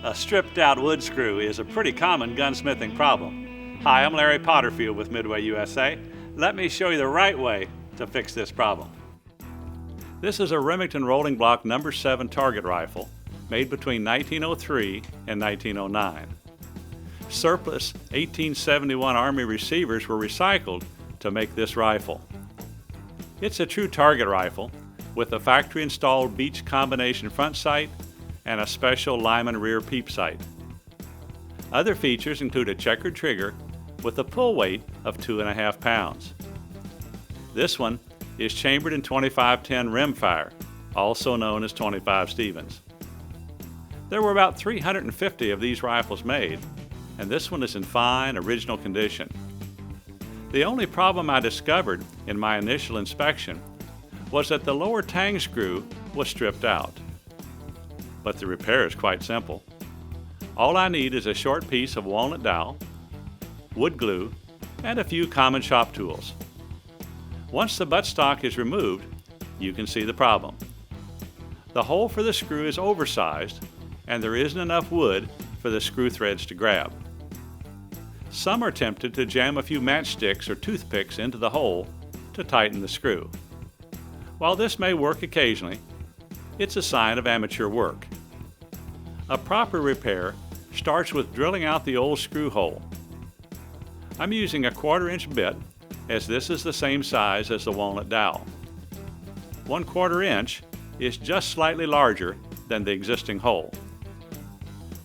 A stripped out wood screw is a pretty common gunsmithing problem. Hi, I'm Larry Potterfield with MidwayUSA. Let me show you the right way to fix this problem. This is a Remington rolling block No. 7 target rifle made between 1903 and 1909. Surplus 1871 Army receivers were recycled to make this rifle. It's a true target rifle with a factory-installed Beech combination front sight and a special Lyman rear peep sight. Other features include a checkered trigger with a pull weight of 2.5 pounds. This one is chambered in 2510 rimfire, also known as 25 Stevens. There were about 350 of these rifles made, and this one is in fine, original condition. The only problem I discovered in my initial inspection was that the lower tang screw was stripped out. But the repair is quite simple. All I need is a short piece of walnut dowel, wood glue, and a few common shop tools. Once the buttstock is removed, you can see the problem. The hole for the screw is oversized, and there isn't enough wood for the screw threads to grab. Some are tempted to jam a few matchsticks or toothpicks into the hole to tighten the screw. While this may work occasionally, it's a sign of amateur work. A proper repair starts with drilling out the old screw hole. I'm using a 1/4-inch bit, as this is the same size as the walnut dowel. 1/4 inch is just slightly larger than the existing hole.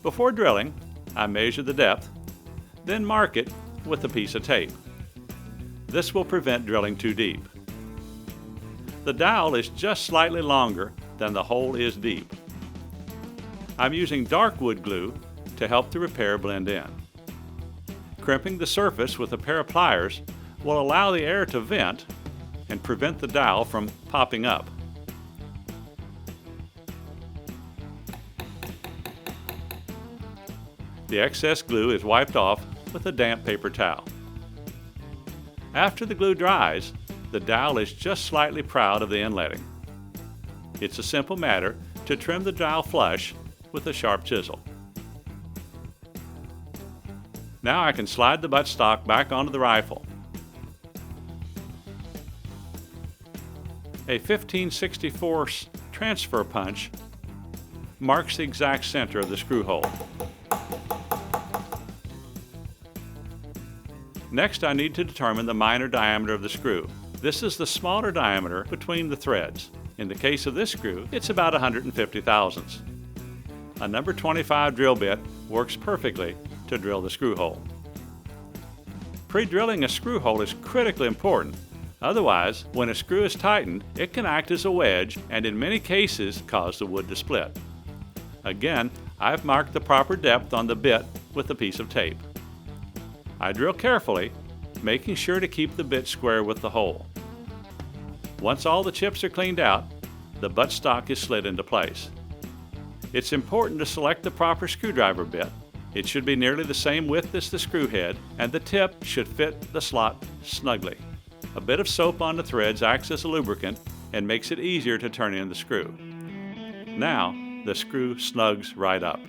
Before drilling, I measure the depth, then mark it with a piece of tape. This will prevent drilling too deep. The dowel is just slightly longer than the hole is deep. I'm using dark wood glue to help the repair blend in. Crimping the surface with a pair of pliers will allow the air to vent and prevent the dowel from popping up. The excess glue is wiped off with a damp paper towel. After the glue dries, the dowel is just slightly proud of the inletting. It's a simple matter to trim the dowel flush with a sharp chisel. Now I can slide the buttstock back onto the rifle. A 15/64 transfer punch marks the exact center of the screw hole. Next, I need to determine the minor diameter of the screw. This is the smaller diameter between the threads. In the case of this screw, it's about 150 thousandths. A No. 25 drill bit works perfectly to drill the screw hole. Pre-drilling a screw hole is critically important. Otherwise, when a screw is tightened, it can act as a wedge and in many cases cause the wood to split. Again, I've marked the proper depth on the bit with a piece of tape. I drill carefully, making sure to keep the bit square with the hole. Once all the chips are cleaned out, the buttstock is slid into place. It's important to select the proper screwdriver bit. It should be nearly the same width as the screw head, and the tip should fit the slot snugly. A bit of soap on the threads acts as a lubricant and makes it easier to turn in the screw. Now, the screw snugs right up.